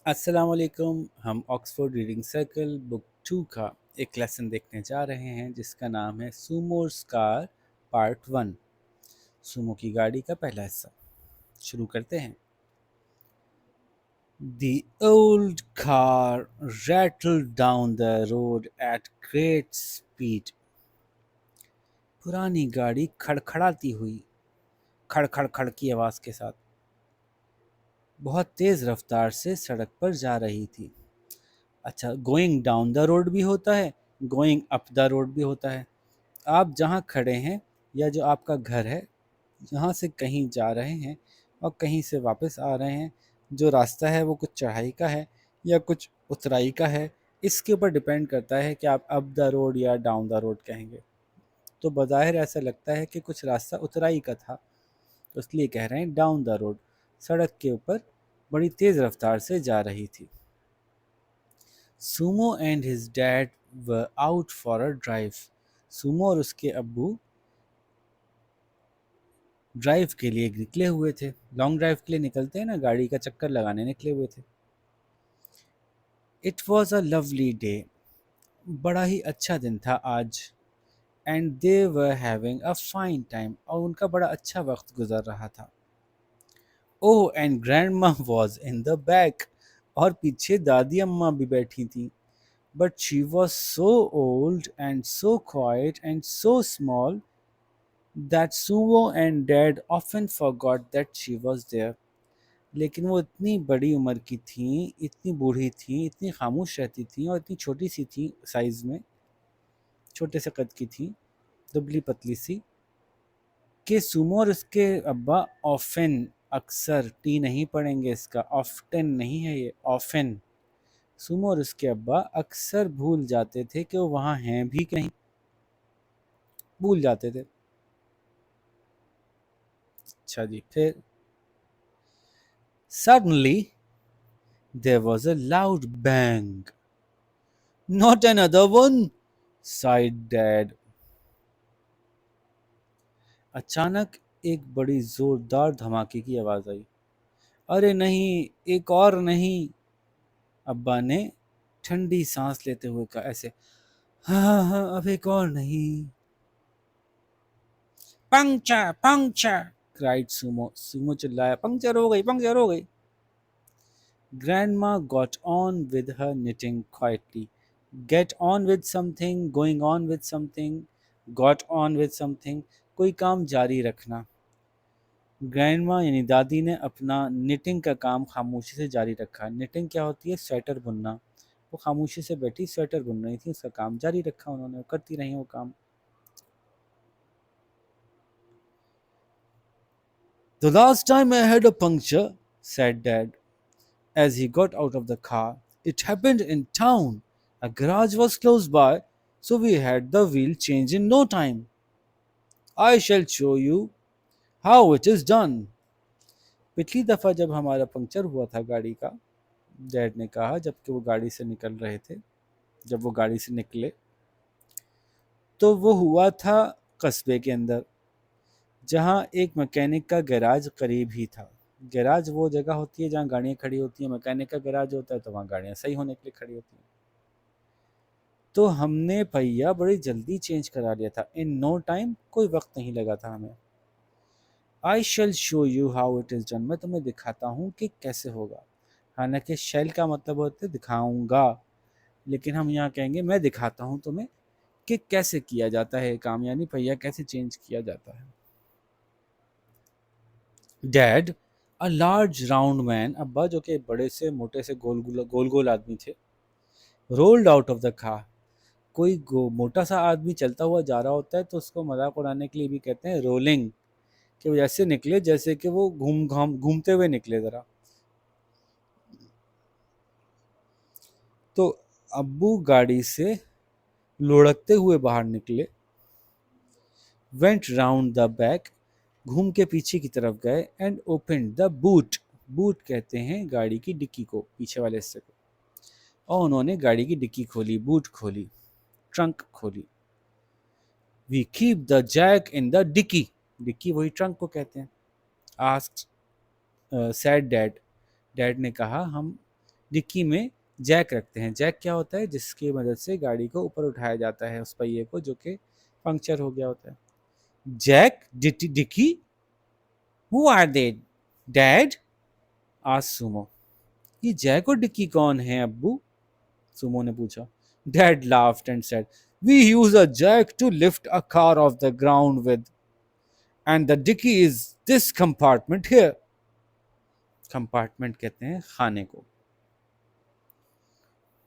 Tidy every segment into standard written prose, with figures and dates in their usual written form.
अस्सलाम वालेकुम। हम ऑक्सफोर्ड रीडिंग सर्कल बुक 2 का एक लेसन देखने जा रहे हैं जिसका नाम है सूमोर्स कार पार्ट 1। सूमो की गाड़ी का पहला हिस्सा शुरू करते हैं। The old car rattled down the road at great speed. पुरानी गाड़ी खड़खड़ाती हुई खड़ खड़ खड़ की आवाज़ के साथ बहुत तेज़ रफ्तार से सड़क पर जा रही थी। अच्छा, गोइंग डाउन द रोड भी होता है, गोइंग अप द रोड भी होता है। आप जहाँ खड़े हैं या जो आपका घर है, जहाँ से कहीं जा रहे हैं और कहीं से वापस आ रहे हैं, जो रास्ता है वो कुछ चढ़ाई का है या कुछ उतराई का है, इसके ऊपर डिपेंड करता है कि आप अप द रोड या डाउन द रोड कहेंगे। तो बज़ाहिर ऐसा लगता है कि कुछ रास्ता उतराई का था, तो इसलिए कह रहे हैं डाउन द रोड। सड़क के ऊपर बड़ी तेज़ रफ्तार से जा रही थी। Sumo and his dad were out for a drive. Sumo और उसके अब्बू ड्राइव के लिए निकले हुए थे। लॉन्ग ड्राइव के लिए निकलते हैं ना, गाड़ी का चक्कर लगाने निकले हुए थे। It was a lovely day. बड़ा ही अच्छा दिन था आज। And they were having a find time, और उनका बड़ा अच्छा वक्त गुजर रहा था। ओह, एंड ग्रैंड मा वॉज इन द बैक, और पीछे दादी अम्मा भी बैठी थी। But she was so old and so quiet and so small that Sumo and Dad often forgot that she was there. लेकिन वो इतनी बड़ी उम्र की थीं, इतनी बूढ़ी थीं, इतनी खामोश रहती थीं और इतनी छोटी सी थीं साइज़ में, छोटे से कद की थीं, दुबली पतली सी, कि सुमो और उसके अब्बा ऑफन, अक्सर, टी नहीं पढ़ेंगे इसका, ऑफ्टन नहीं है ये, ऑफन। सुमो और उसके अब्बा अक्सर भूल जाते थे कि वो वहाँ हैं भी कि नहीं, भूल जाते थे। अच्छा जी, फिर suddenly there was a loud bang. Not another one, sighed Dad. अचानक एक बड़ी जोरदार धमाके की आवाज आई। अरे नहीं, एक और नहीं, अब्बा ने ठंडी सांस लेते हुए कहा, ऐसे, हाँ हाँ, अब एक और नहीं। Puncture puncture, cried Sumo. Sumo चिल्लाया, पंक्चर हो गई, पंक्चर हो गई। Grandma got on with her knitting quietly. Get on with something, going on with something, got on with something, कोई काम जारी रखना। ग्रैंडमा यानी दादी ने अपना निटिंग का काम खामोशी से जारी रखा। निटिंग क्या होती है? स्वेटर बुनना। वो खामोशी से बैठी स्वेटर बुन रही थी, उसका काम जारी रखा उन्होंने, करती रही वो काम। The last time I had a puncture, said Dad, as he got out of the car. It happened in town. A garage was close by, so we had the wheel change in no time. I shall show you how it is done. पिछली दफ़ा जब हमारा puncture हुआ था गाड़ी का, dad ने कहा, जबकि वो गाड़ी से निकल रहे थे, जब वो गाड़ी से निकले तो वो हुआ था कस्बे के अंदर, जहाँ एक मैकेनिक का गैराज करीब ही था। गैराज वो जगह होती है जहाँ गाड़ियाँ खड़ी होती हैं, मैकेनिक का गैराज होता है तो वहाँ गाड़ियाँ सही होने के लिए खड़ी होती हैं। तो हमने पहिया बड़ी जल्दी चेंज करा लिया था, इन नो टाइम, कोई वक्त नहीं लगा था हमें। I shall show you how it is done, मैं तुम्हें दिखाता हूँ कि कैसे होगा। हालांकि शेल का मतलब होता है दिखाऊंगा, लेकिन हम यहाँ कहेंगे मैं दिखाता हूँ तुम्हें कि कैसे किया जाता है काम, यानी पहिया कैसे चेंज किया जाता है। Dad, a large round man, अब्बा जो कि बड़े से मोटे से गोल गोल गोल आदमी थे, rolled out of the car. कोई मोटा सा आदमी चलता हुआ जा रहा होता है तो उसको मजाक उड़ाने के लिए भी कहते हैं रोलिंग, कि वो ऐसे निकले जैसे कि वो घूमते हुए निकले ज़रा। तो अब्बू गाड़ी से लुढ़कते हुए बाहर निकले। वेंट राउंड द बैक, घूम के पीछे की तरफ गए। And open the boot, boot कहते हैं गाड़ी की डिक्की को, पीछे वाले हिस्से को। और उन्होंने गाड़ी की डिक्की खोली, बूट खोली, ट्रंक खोली। We keep the jack in the dickey, dickey वही ट्रंक को कहते हैं। आस्क्ड सैड डैड, डैड ने कहा, हम डिक्की में जैक रखते हैं। जैक क्या होता है? जिसकी मदद से गाड़ी को ऊपर उठाया जाता है, उस पहिए को जो कि पंक्चर हो गया होता है। Jack Dicky, who are they dad? आज सुमो, ये जैक और डिक्की कौन है अब्बू? सुमो ने पूछा। Dad laughed and said, we use a jack to lift a car off the ground with, and the dicky is this compartment here. Compartment कहते हैं खाने को।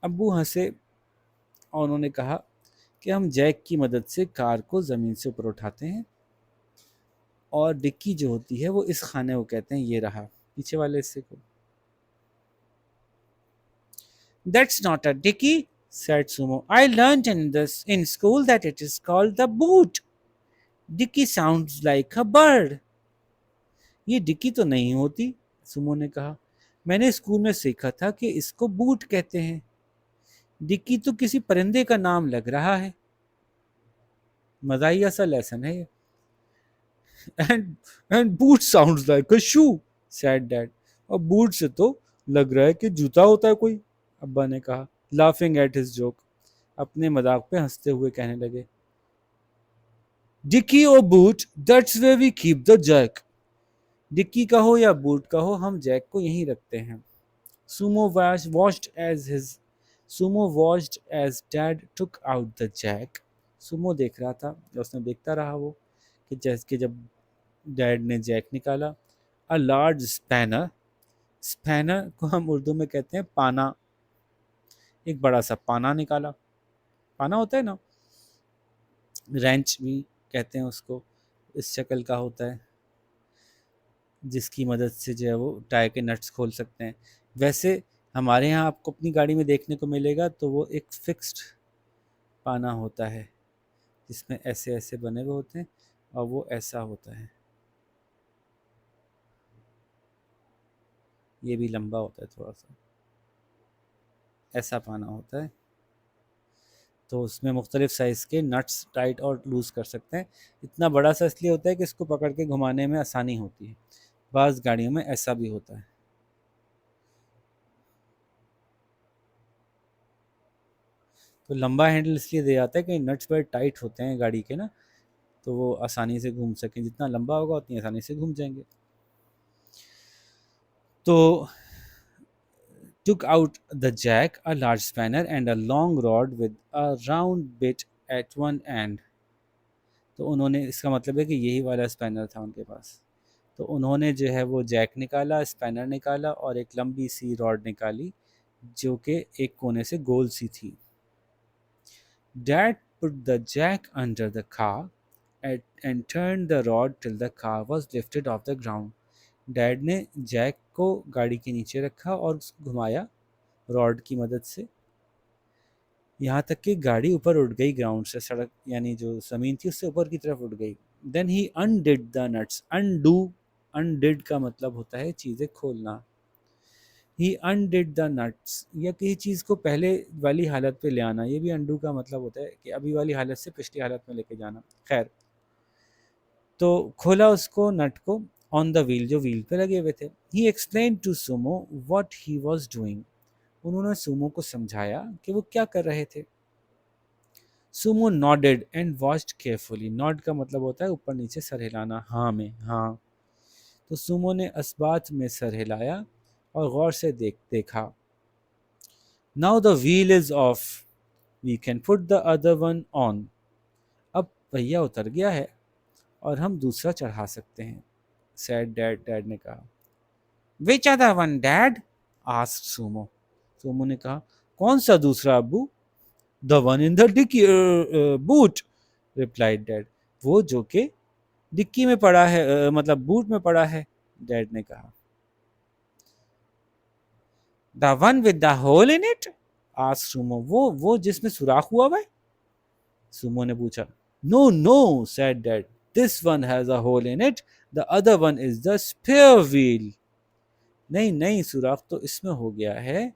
अब्बू हंसे और उन्होंने कहा कि हम जैक की मदद से कार को ज़मीन से ऊपर उठाते हैं, और डिक्की जो होती है वो इस खाने को कहते हैं। ये रहा पीछे वाले हिस्से को। That's not a dicky, said Sumo. I learned in school that it is called the boot. Dicky sounds like a bird. ये डिक्की तो नहीं होती, सुमो ने कहा। मैंने स्कूल में सीखा था कि इसको बूट कहते हैं। डिक्की तो किसी परिंदे का नाम लग रहा है। मजाहिया सा लेसन है ये। And boot sounds like a shoe, sad dad. और बूट से तो लग रहा है कि जूता होता है कोई, अब्बा ने कहा, लाफिंग एट हिज जोक। अपने मजाक पे हंसते हुए कहने लगे, डिक्की और boot, that's where we keep the jack. Dickey का हो या बूट का हो, हम जैक को यहीं रखते हैं। Sumo watched as his Sumo watched as Dad took out the jack. Sumo देख रहा था, या उसने देखता रहा वो, कि जैसे कि जब डैड ने जैक निकाला। अ लार्ज स्पैनर, स्पैनर को हम उर्दू में कहते हैं पाना। एक बड़ा सा पाना निकाला। पाना होता है ना, रेंच भी कहते हैं उसको। इस शक्ल का होता है, जिसकी मदद से जो है वो टायर के नट्स खोल सकते हैं। वैसे हमारे यहाँ आपको अपनी गाड़ी में देखने को मिलेगा तो वो एक फिक्स्ड पाना होता है, जिसमें ऐसे ऐसे बने हुए होते हैं, और वो ऐसा होता है। ये भी लंबा होता है थोड़ा सा, ऐसा पाना होता है। तो उसमें मुख्तलिफ साइज़ के नट्स टाइट और लूज़ कर सकते हैं। इतना बड़ा सा इसलिए होता है कि इसको पकड़ के घुमाने में आसानी होती है। बाज़ गाड़ियों में ऐसा भी होता है। तो लंबा हैंडल इसलिए दिया जाता है कि नट्स बड़े टाइट होते हैं गाड़ी के ना, तो वो आसानी से घूम सकें। जितना लंबा होगा उतनी आसानी से घूम जाएंगे। तो took out the jack, a large spanner, and a long rod with a round bit at one end. तो उन्होंने, इसका मतलब है कि यही वाला स्पैनर था उनके पास। तो उन्होंने जो है वो जैक निकाला, स्पैनर निकाला, और एक लंबी सी रॉड निकाली जो कि एक कोने से गोल सी थी। Dad put the jack under the car and turned the rod till the car was lifted off the ground. Dad ने जैक को गाड़ी के नीचे रखा और उसको घुमाया रॉड की मदद से, यहाँ तक कि गाड़ी ऊपर उठ गई ग्राउंड से, सड़क यानी जो ज़मीन थी उससे ऊपर की तरफ उठ गई। Then he undid the nuts. Undo, undid का मतलब होता है चीज़ें खोलना। ही अनडिड द नट्स, या किसी चीज़ को पहले वाली हालत पे ले आना। ये भी अनडू का मतलब होता है कि अभी वाली हालत से पिछली हालत में लेके जाना। खैर, तो खोला उसको, नट को, ऑन द व्हील, जो व्हील पे लगे हुए थे। He explain to Sumo what he was doing. उन्होंने सुमो को समझाया कि वो क्या कर रहे थे। Sumo nodded and watched carefully. Nod का मतलब होता है ऊपर नीचे सर हिलाना, हाँ में हाँ। तो सुमो ने असबात में सर हिलाया और गौर से देखा। Now the wheel is off, we can put the other one on. अब पहिया उतर गया है और हम दूसरा चढ़ा सकते हैं, सैड डैड ने कहा। Which other one dad? Asked Sumo. Sumo ने कहा, कौन सा दूसरा अब्बू? The one in the dickey boot, replied dad. वो जो कि डिक्की में पड़ा है, मतलब बूट में पड़ा है, डैड ने कहा। The one with the hole in it? Asked Sumo. वो जिसमें सुराख हुआ हुआ है? सुमो ने पूछा। No no, said dad, this one has a hole in it, the other one is the spare wheel. नहीं नहीं, सुराख तो इसमें हो गया है,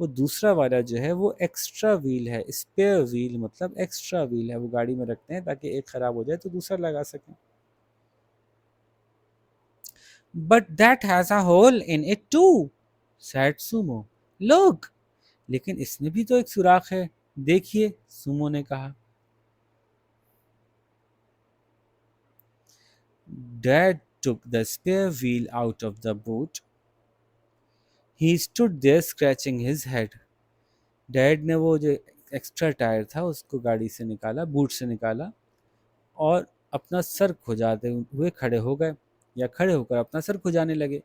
वो दूसरा वाला जो है वो एक्स्ट्रा व्हील है। स्पेयर व्हील मतलब एक्स्ट्रा व्हील है, वो गाड़ी में रखते हैं ताकि एक खराब हो जाए तो दूसरा लगा सकें। But that has a hole in it too, said Sumo. लोग, लेकिन इसमें भी तो एक सुराख है, देखिए, सुमो ने कहा। Dad took the spare wheel out of the boot. He stood there scratching his head. Dad ने वो जो एक्स्ट्रा टायर था उसको गाड़ी से निकाला, बूट से निकाला, और अपना सर खुजाते हुए खड़े हो गए, या खड़े होकर अपना सर खुजाने लगे।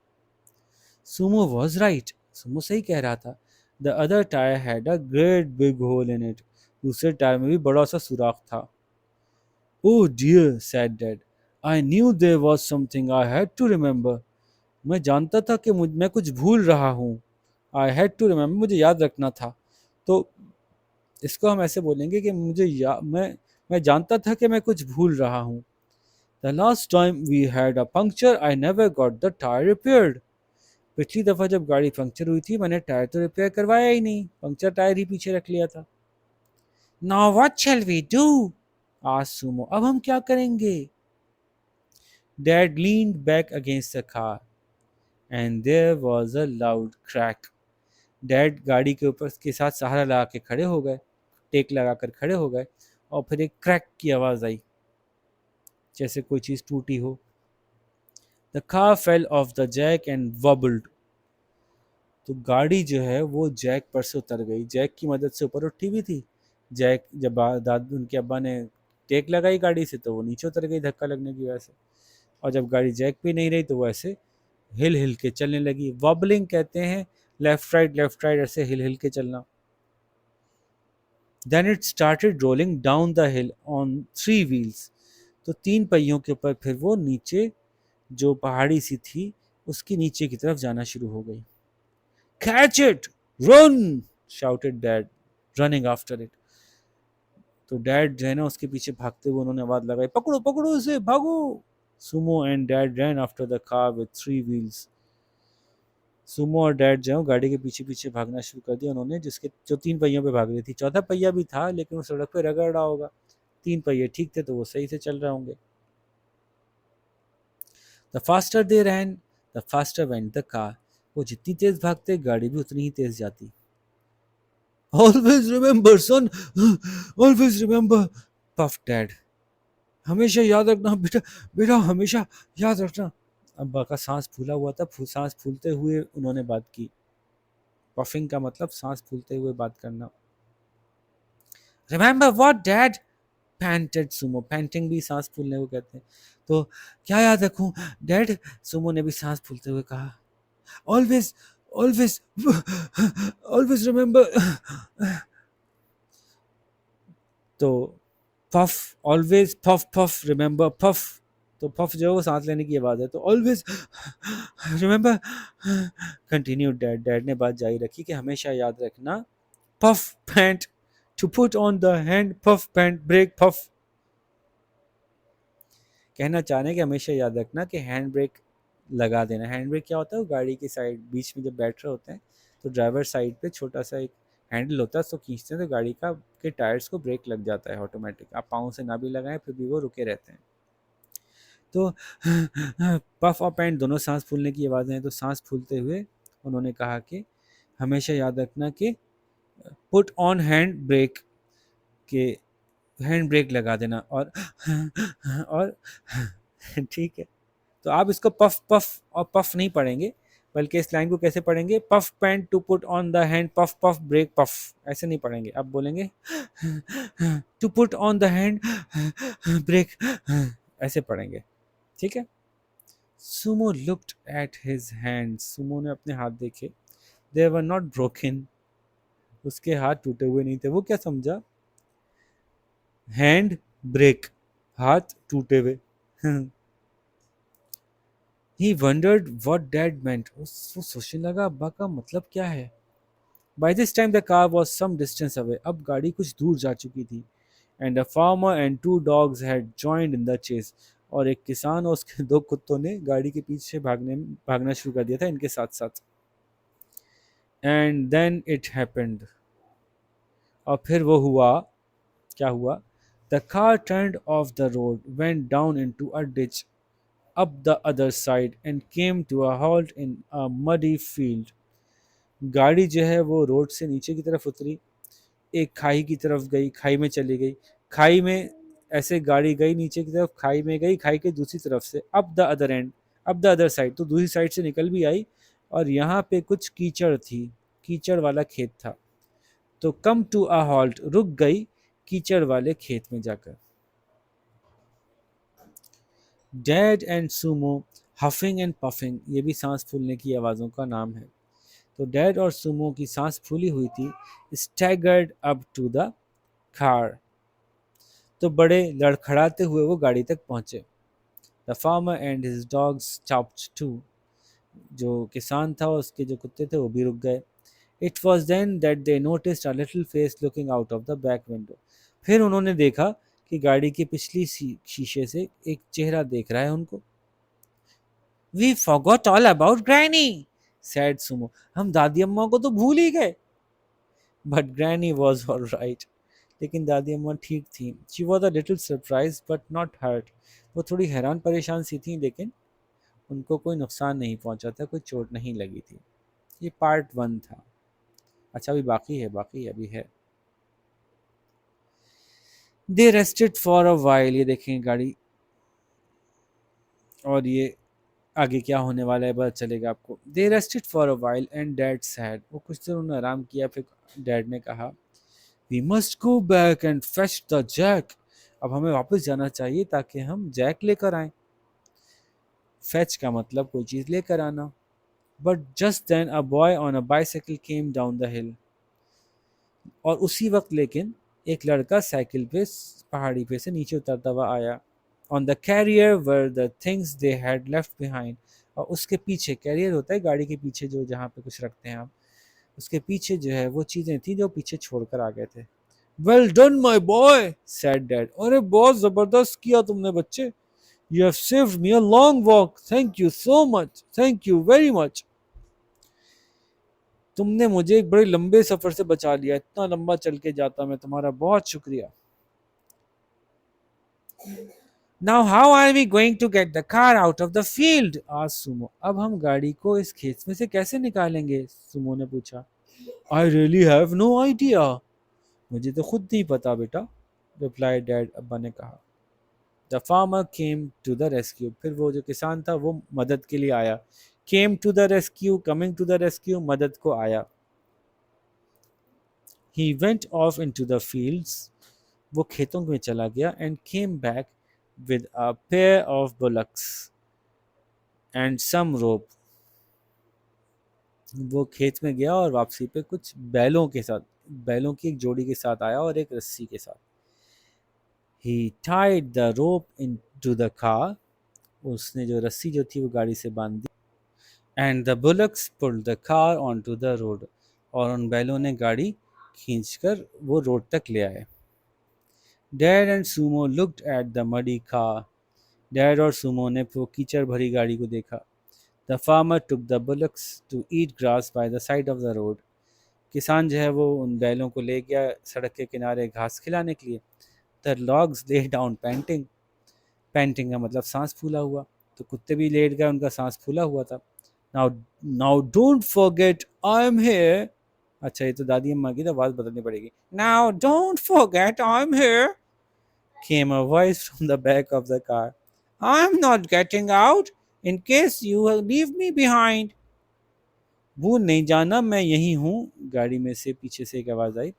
सुमो वॉज राइट, सुमो सही कह रहा था। The other tyre had a great big hole in it, दूसरे टायर में भी बड़ा सा सुराख था। Oh dear said dad, I knew there was something I had to remember. मैं जानता था कि मैं कुछ भूल रहा हूँ। आई हैड टू रिमेंबर, मुझे याद रखना था। तो इसको हम ऐसे बोलेंगे कि मैं जानता था कि मैं कुछ भूल रहा हूँ। The last time we had a puncture I never got the tyre repaired. पिछली दफा जब गाड़ी पंक्चर हुई थी मैंने टायर तो रिपेयर करवाया ही नहीं, पंक्चर टायर ही पीछे रख लिया था। Now what shall we do, asked Sumo, अब हम क्या करेंगे? Dad leaned back against the car and there was a loud crack. Dad गाड़ी के ऊपर के साथ सहारा लगा के खड़े हो गए, टेक लगा कर खड़े हो गए, और फिर एक क्रैक की आवाज़ आई, जैसे कोई चीज़ टूटी हो। The car fell off the jack and wobbled. तो गाड़ी जो है वो जैक पर से उतर गई, जैक की मदद से ऊपर उठी हुई थी। जैक जब दादू उनके अब्बा ने टेक लगाई गाड़ी से तो वो नीचे उतर गई धक्का लगने की वजह से। और जब गाड़ी जैक पे नहीं रही तो वो ऐसे हिल हिल के चलने लगी। वॉबलिंग कहते हैं लेफ्ट राइट ऐसे हिल हिल के चलना। Then it started rolling down the hill on three wheels. तो तीन पहियों के ऊपर फिर वो नीचे जो पहाड़ी सी थी उसकी नीचे की तरफ जाना शुरू हो गई। Catch it, run, shouted dad, running after it. तो डैड जो है ना उसके पीछे भागते हुए उन्होंने आवाज लगाई, पकड़ो पकड़ो उसे, भागो। Sumo and dad rain after the car with three wheels. Sumo और डैड जो है गाड़ी के पीछे पीछे भागना शुरू कर दिया उन्होंने, जिसके जो तीन पहियों पे भाग रही थी। चौथा पहिया भी था लेकिन वो सड़क पे रगड़ रहा होगा, तीन पहिए ठीक थे तो वो सही से चल रहे होंगे। The faster they rain the faster went the car. वो जितनी तेज भागते गाड़ी भी उतनी ही तेज जाती। ऑलवेज रिमेंबर सन, ऑलवेज रिमेंबर, पफ डैड, हमेशा याद रखना बेटा, बेटा हमेशा याद रखना। अब्बा का सांस फूला हुआ था, सांस फूलते हुए उन्होंने बात की। पफिंग का मतलब सांस फूलते हुए बात करना। Remember what dad, panted Sumo, panting भी सांस फूलने को कहते हैं। तो क्या याद रखूं डैड, सुमो ने भी सांस फूलते हुए कहा। Always, always, always remember. तो puff, always puff puff remember puff. तो पफ जो है वो सांस लेने की आवाज़ है, तो always remember, continue dad, dad ने बात जारी रखी कि हमेशा याद रखना, puff pant, to put on the hand, puff pant break puff. कहना चाह रहे हैं कि हमेशा याद रखना कि हैंड ब्रेक लगा देना। हैंड ब्रेक क्या होता है, वो गाड़ी की साइड बीच में जब बैठ रहे होते हैं तो ड्राइवर साइड पे छोटा सा एक हैंडल होता है, उसको खींचते हैं तो गाड़ी का के टायर्स को ब्रेक लग जाता है ऑटोमेटिक। आप पाँव से ना भी लगाएं फिर भी वो रुके रहते हैं। तो पफ और पैंट दोनों सांस फूलने की आवाज़ें हैं, तो सांस फूलते हुए उन्होंने कहा कि हमेशा याद रखना कि पुट ऑन हैंड ब्रेक, के हैंड ब्रेक लगा देना, और ठीक है। तो आप इसको पफ पफ और पफ नहीं पढ़ेंगे, बल्कि इस लाइन को कैसे पढ़ेंगे, puff pant to put on the hand, puff puff brake puff, ऐसे नहीं पढ़ेंगे। आप बोलेंगे to put on the hand brake, ऐसे पढ़ेंगे, ठीक है। Sumo looked at his hands, Sumo ने अपने हाथ देखे। दे वर नॉट ब्रोकन, उसके हाथ टूटे हुए नहीं थे। वो क्या समझा, हैंड ब्रेक, हाथ टूटे हुए। He wondered what dad meant, उसको सोचने लगा अब्बा का मतलब क्या है। By this time the car was some distance away, अब गाड़ी कुछ दूर जा चुकी थी। And a farmer and two dogs had joined in the chase, और एक किसान और उसके दो कुत्तों ने गाड़ी के पीछे भागना शुरू कर दिया था इनके साथ साथ। एंड देन इट हैपेंड, और फिर वो हुआ, क्या हुआ, the car turned of the road, went down into a ditch up the other side and came to a halt in a muddy field. गाड़ी जो है वो रोड से नीचे की तरफ उतरी, एक खाई की तरफ गई, खाई में चली गई। खाई में ऐसे गाड़ी गई नीचे की तरफ, खाई में गई, खाई के दूसरी तरफ से up the other and, up the other side, तो दूसरी साइड से निकल भी आई। और यहाँ पे कुछ कीचड़ थी, कीचड़ वाला खेत था। तो कम टू अ हॉल्ट, रुक गई कीचड़ वाले खेत में जाकर। Dad and Sumo huffing and puffing, ये भी सांस फूलने की आवाज़ों का नाम है। तो डैड और सुमो की सांस फूली हुई थी। Staggered up to the car, तो बड़े लड़खड़ाते हुए वो गाड़ी तक पहुंचे। The farmer and his dogs stopped too, जो किसान था उसके जो कुत्ते थे वो भी रुक गए। It was then that they noticed a little face looking out of the back window, फिर उन्होंने देखा कि गाड़ी की पिछली शीशे से एक चेहरा देख रहा है उनको। We forgot all about granny, said Sumo, हम दादी अम्मा को तो भूल ही गए। But granny was all right, लेकिन दादी अम्मा ठीक थी। She was a little surprised but not hurt, वो थोड़ी हैरान परेशान सी थी, लेकिन उनको कोई नुकसान नहीं पहुंचा था, कोई चोट नहीं लगी थी। ये पार्ट वन था। अच्छा अभी बाकी है, बाकी अभी है। दे रेस्टेड फॉर अ वाइल, ये देखें गाड़ी, और ये आगे क्या होने वाला है पता चलेगा आपको। They rested for a while and dad said, वो कुछ देर उन्होंने आराम किया, फिर डैड ने कहा we must go back and fetch the jack, अब हमें वापस जाना चाहिए ताकि हम जैक लेकर आए। फेच का मतलब कोई चीज़ लेकर आना। But just then a boy on a bicycle came down the hill, और उसी वक्त लेकिन एक लड़का साइकिल पे पहाड़ी पे से नीचे उतरता हुआ आया। On the carrier were the things they had left behind, और उसके पीछे, कैरियर होता है गाड़ी के पीछे जो जहाँ पे कुछ रखते हैं आप, उसके पीछे जो है वो चीज़ें थी जो पीछे छोड़कर आ गए थे। Well done my boy sad dad, अरे बहुत ज़बरदस्त किया तुमने बच्चे। You have saved me a long walk, thank you so much, thank you very much. तुमने मुझे एक बड़े लंबे सफर से बचा लिया, इतना लंबा चल के जाता मैं, तुम्हारा बहुत शुक्रिया। Now how are we going to get the car out of the field, आज सुमो, अब हम गाड़ी को इस खेत में से कैसे निकालेंगे, सुमो ने पूछा। I really have no idea, मुझे तो खुद नहीं पता बेटा, रिप्लाई डैड, अब्बा ने कहा। The farmer came to the rescue, फिर वो जो किसान था वो मदद के लिए आया। Came to the rescue, coming to the rescue, मदद को आया। He went off into the fields, वो खेतों में चला गया। And came back with a pair of bullocks and some rope, वो खेत में गया और वापसी पे कुछ बैलों के साथ, बैलों की एक जोड़ी के साथ आया और एक रस्सी के साथ। He tied the rope into the car, उसने जो रस्सी जो थी वो गाड़ी से बांध दी। And the bullocks pulled the car onto the road, और उन बैलों ने गाड़ी खींचकर वो रोड तक ले आए। Dad and Sumo looked at the muddy car, dad और सुमो ने वो कीचड़ भरी गाड़ी को देखा। The farmer took the bullocks to eat grass by the side of the road, किसान जो है वो उन बैलों को ले गया सड़क के किनारे घास खिलाने के लिए। The logs lay down painting, painting का मतलब सांस फूला हुआ, तो कुत्ते भी लेट गए, उनका सांस फूला हुआ था। Now now don't forget I am here, अच्छा ये तो दादी अम्मा की तो आवाज बदलनी पड़ेगी। Now don't forget I am here came a voice from the back of the car. I'm not getting out in case you leave me behind. भूल नहीं जाना मैं यही हूँ, गाड़ी में से पीछे से एक आवाज आई।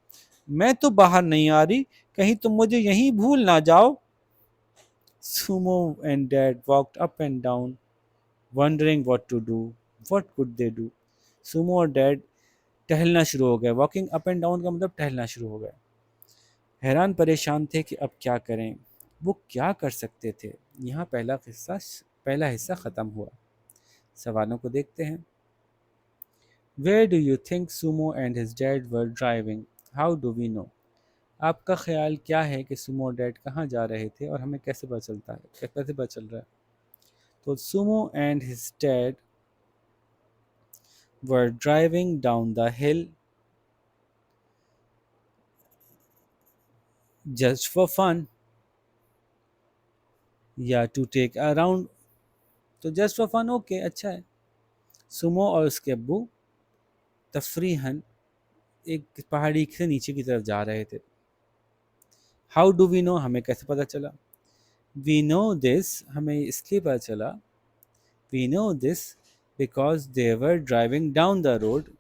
मैं तो बाहर नहीं आ रही, कहीं तुम मुझे यहीं भूल ना जाओ। Sumo and Dad walked up and down, wondering what to do. What could they do? Sumo और डैड टहलना शुरू हो गए। वॉकिंग अप एंड डाउन का मतलब टहलना शुरू हो गए। हैरान परेशान थे कि अब क्या करें, वो क्या कर सकते थे। यहाँ पहला हिस्सा ख़त्म हुआ। सवालों को देखते हैं। Where do you think Sumo and his dad were driving, how do we know, आपका ख्याल क्या है कि सुमो और डैड कहाँ जा रहे थे और हमें कैसे पता चलता है, कैसे पता चल रहा है। तो Sumo and his dad were driving down the hill just for fun, या टू टेक अ राउंड, तो जस्ट फॉर फन ओके अच्छा है। सुमो और उसके अब्बू तफरीहन एक पहाड़ी से नीचे की तरफ जा रहे थे। हाउ डू वी नो, हमें कैसे पता चला? वी नो दिस, हमें इसलिए पता चला, we know this because they were driving down the road,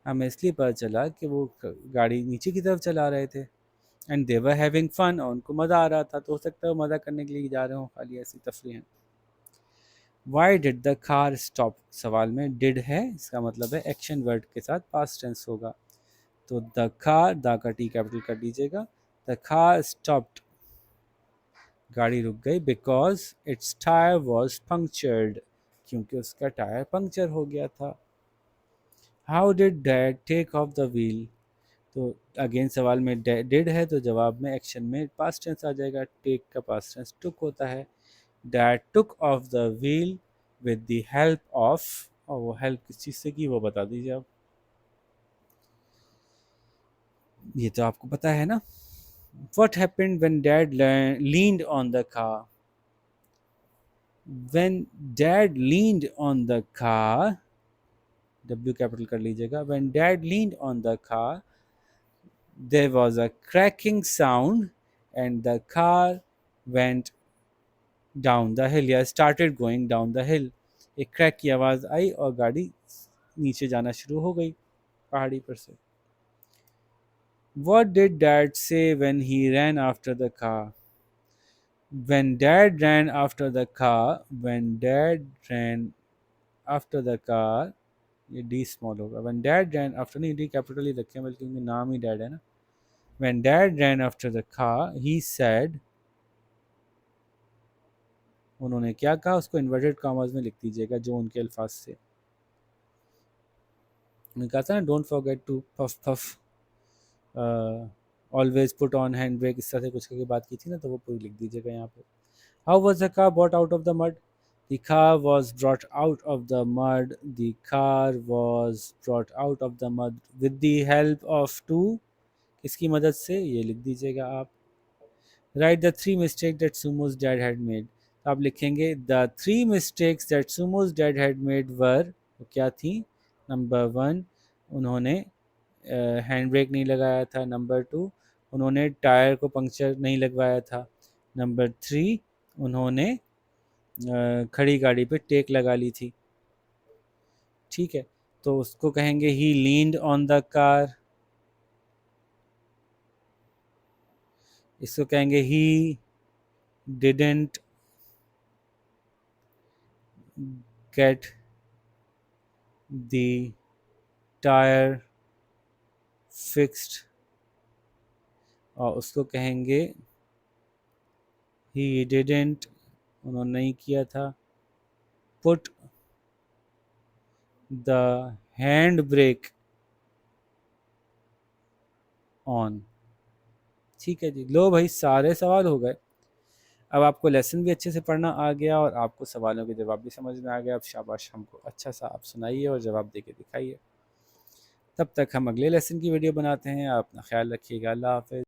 हमें इसलिए पता चला कि वो गाड़ी नीचे की तरफ चला रहे थे। And they were having fun, और उनको मज़ा आ रहा था, तो हो सकता है वो मज़ा करने के लिए जा रहे हो, खाली ऐसी तफरीहन। Why did the car stop, सवाल में डिड है, इसका मतलब है एक्शन वर्ड के साथ पास्ट टेंस होगा। तो द कार, द का टी कैपिटल कर दीजिएगा। द कार स्टॉप्ड, गाड़ी रुक गई, because its tyre was punctured, क्योंकि उसका टायर पंक्चर हो गया था। How did dad take off the wheel, तो अगेन सवाल में डिड है, तो जवाब में एक्शन में पास्ट टेंस आ जाएगा। टेक का पास्ट टेंस टुक होता है। Dad took off the wheel with the help of, और वो हेल्प किस चीज़ से की वो बता दीजिए आप। ये तो आपको पता है ना। What happened when dad leaned on the car? When dad leaned on the car, W capital कर लीजिएगा। When dad leaned on the car, there was a cracking sound and the car went down the hill, या started going down the hill. एक crack की आवाज़ आई और गाड़ी नीचे जाना शुरू हो गई पहाड़ी पर से। What did dad say when he ran after the car? When dad ran after the car, when dad ran after the car, ये डी स्मॉल होगा। when dad ran after, नहीं डी कैपिटल ही रखे हैं बल्कि उनके नाम ही डैड है ना। when dad ran after the car, he said, उन्होंने क्या कहा, उसको इन्वर्टेड कॉमास में लिख दीजिएगा जो उनके अल्फाज से। उन्होंने कहा था ना, don't forget to puff puff, always put on hand brake, इस तरह से कुछ की बात की थी ना, तो वो पूरी लिख दीजिएगा यहाँ पे। How was the car bought out of the mud, the car was brought out of the mud, the car was brought out of the mud with the help of two, इसकी मदद से, ये लिख दीजिएगा आप। Write the three mistake that Sumo's dad had made, तो आप लिखेंगे the three mistakes that Sumo's dad had made were, वो क्या थी? नंबर 1, उन्होंने हैंड ब्रेक नहीं लगाया था। नंबर 2, उन्होंने टायर को पंक्चर नहीं लगवाया था। नंबर 3, उन्होंने खड़ी गाड़ी पे टेक लगा ली थी। ठीक है, तो उसको कहेंगे ही लीन्ड ऑन द कार, इसको कहेंगे he didn't get the tyre fixed, और उसको कहेंगे ही डिडंट, उन्होंने नहीं किया था, put the hand break on. ठीक है जी, लो भाई सारे सवाल हो गए। अब आपको लेसन भी अच्छे से पढ़ना आ गया और आपको सवालों के जवाब भी समझ में आ गया। अब शाबाश, हमको अच्छा सा आप सुनाइए और जवाब दे के दिखाइए। तब तक हम अगले लेसन की वीडियो बनाते हैं। आप अपना ख्याल रखिएगा। अल्लाह हाफ़िज़।